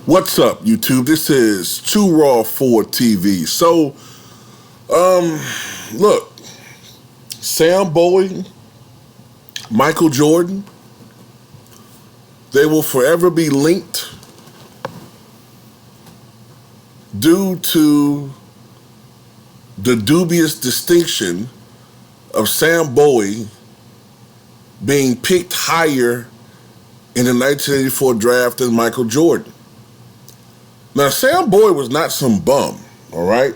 What's up, YouTube? This is Too Raw for TV. So, look, Sam Bowie, Michael Jordan, they will forever be linked due to the dubious distinction of Sam Bowie being picked higher in the 1984 draft than Michael Jordan. Now, Sam Bowie was not some bum, all right?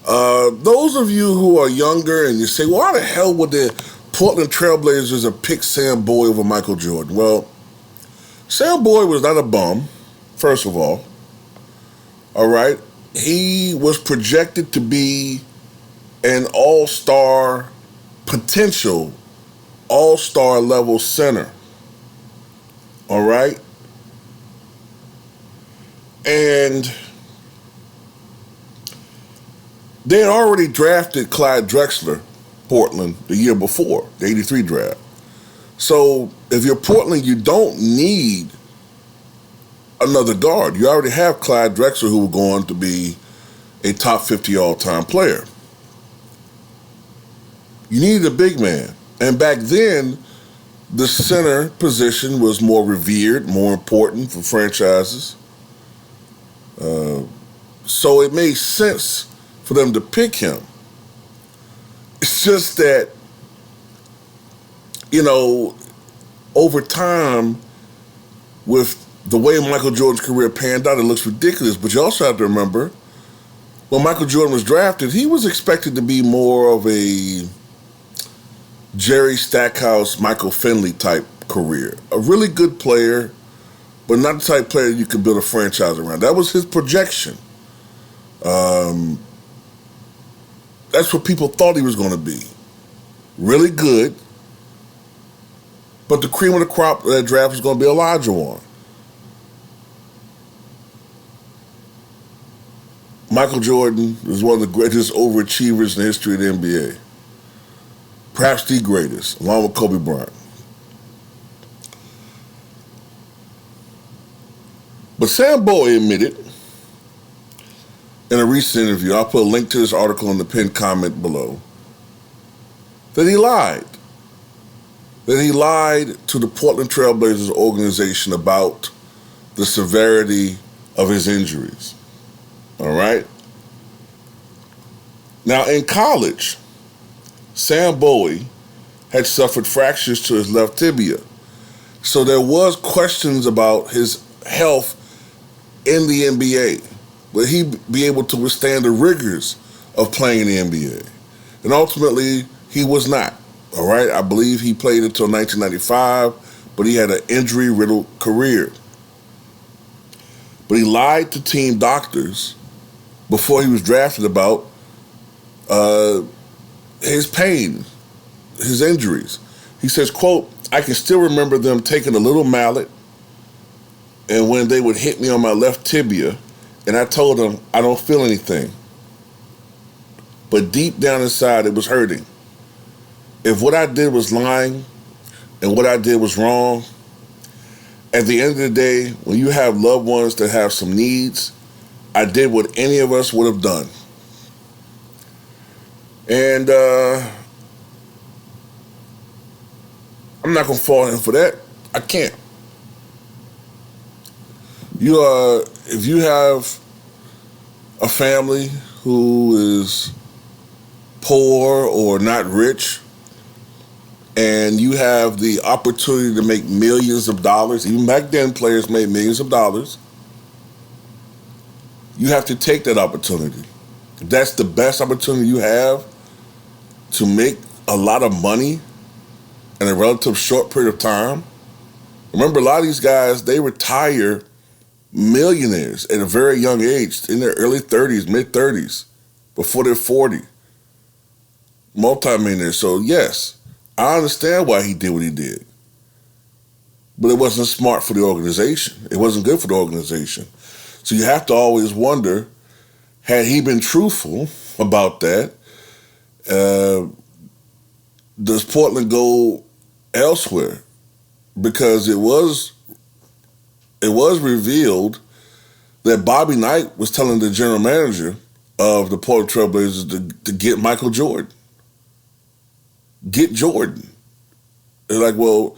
Those of you who are younger and you say, well, why the hell would the Portland Trailblazers have picked Sam Bowie over Michael Jordan? Well, Sam Bowie was not a bum, first of all right? He was projected to be an all-star, potential all-star level center, all right? And they had already drafted Clyde Drexler, Portland, the year before, the 83 draft. So if you're Portland, you don't need another guard. You already have Clyde Drexler, who will go on to be a top 50 all-time player. You needed a big man. And back then, the center position was more revered, more important for franchises. So it made sense for them to pick him. It's just that, over time, with the way Michael Jordan's career panned out, it looks ridiculous. But you also have to remember, when Michael Jordan was drafted, he was expected to be more of a Jerry Stackhouse, Michael Finley type career. A really good player, but not the type of player you could build a franchise around. That was his projection. That's what people thought he was going to be. Really good, but the cream of the crop of that draft was going to be Elijah Wan. Michael Jordan is one of the greatest overachievers in the history of the NBA. Perhaps the greatest, along with Kobe Bryant. But Sam Bowie admitted in a recent interview, I'll put a link to this article in the pinned comment below, that he lied. That he lied to the Portland Trailblazers organization about the severity of his injuries. All right? Now, in college, Sam Bowie had suffered fractures to his left tibia. So there was questions about his health in the NBA. Will he be able to withstand the rigors of playing in the NBA? And ultimately, he was not. All right? I believe he played until 1995, but he had an injury-riddled career. But he lied to team doctors before he was drafted about his pain, his injuries. He says, quote, I can still remember them taking a little mallet, and when they would hit me on my left tibia, and I told them, I don't feel anything. But deep down inside, it was hurting. If what I did was lying and what I did was wrong, at the end of the day, when you have loved ones that have some needs, I did what any of us would have done. And I'm not going to fault him for that. I can't. If you have a family who is poor or not rich, and you have the opportunity to make millions of dollars, even back then players made millions of dollars, you have to take that opportunity. If that's the best opportunity you have to make a lot of money in a relative short period of time. Remember, a lot of these guys, they retire millionaires at a very young age, in their early 30s, mid-30s, before they're 40. Multi-millionaires. So, yes, I understand why he did what he did. But it wasn't smart for the organization. It wasn't good for the organization. So you have to always wonder, had he been truthful about that, does Portland go elsewhere? Because it was revealed that Bobby Knight was telling the general manager of the Portland Trailblazers to get Michael Jordan. Get Jordan. They're like, well,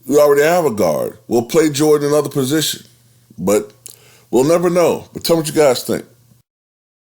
we already have a guard. We'll play Jordan in another position. But we'll never know. But tell me what you guys think.